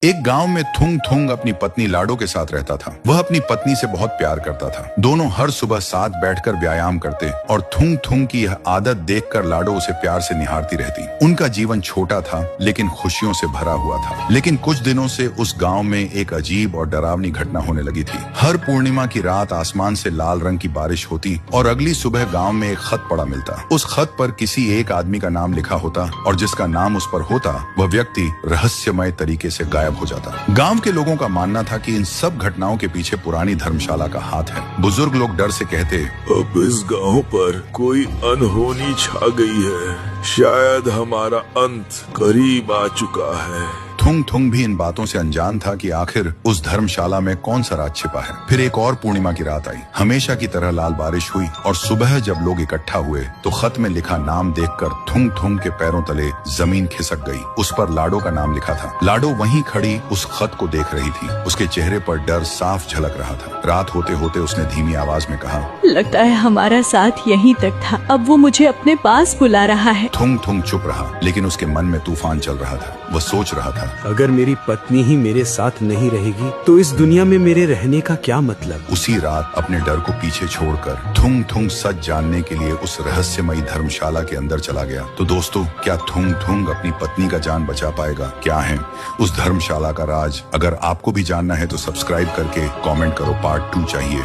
एक गांव में थुंग थुंग अपनी पत्नी लाडो के साथ रहता था। वह अपनी पत्नी से बहुत प्यार करता था। दोनों हर सुबह साथ बैठकर व्यायाम करते और थुंग थुंग की यह आदत देखकर लाडो उसे प्यार से निहारती रहती। उनका जीवन छोटा था लेकिन खुशियों से भरा हुआ था। लेकिन कुछ दिनों से उस गांव में एक अजीब और डरावनी घटना होने लगी थी। हर पूर्णिमा की रात आसमान से लाल रंग की बारिश होती और अगली सुबह गाँव में एक खत पड़ा मिलता। उस खत पर किसी एक आदमी का नाम लिखा होता और जिसका नाम उस पर होता वह व्यक्ति रहस्यमय तरीके से गायब हो जाता। गांव के लोगों का मानना था कि इन सब घटनाओं के पीछे पुरानी धर्मशाला का हाथ है। बुजुर्ग लोग डर से कहते, अब इस गांव पर कोई अनहोनी छा गई है। शायद हमारा अंत करीब आ चुका है। थुंग थुंग भी इन बातों से अनजान था कि आखिर उस धर्मशाला में कौन सा राज छिपा है। फिर एक और पूर्णिमा की रात आई। हमेशा की तरह लाल बारिश हुई और सुबह जब लोग इकट्ठा हुए तो खत में लिखा नाम देखकर थुंग थुंग के पैरों तले जमीन खिसक गई। उस पर लाडो का नाम लिखा था। लाडो वहीं खड़ी उस खत को देख रही थी। उसके चेहरे पर डर साफ झलक रहा था। रात होते होते उसने धीमी आवाज में कहा, लगता है हमारा साथ यहीं तक था। अब वो मुझे अपने पास बुला रहा है। थुंग थुंग चुप रहा लेकिन उसके मन में तूफान चल रहा था। वह सोच रहा था, अगर मेरी पत्नी ही मेरे साथ नहीं रहेगी तो इस दुनिया में मेरे रहने का क्या मतलब। उसी रात अपने डर को पीछे छोड़कर थुंग थुंग सच जानने के लिए उस रहस्यमयी धर्मशाला के अंदर चला गया। तो दोस्तों, क्या थुंग थुंग अपनी पत्नी का जान बचा पाएगा? क्या है उस धर्मशाला का राज? अगर आपको भी जानना है तो सब्सक्राइब करके कमेंट करो, पार्ट 2 चाहिए।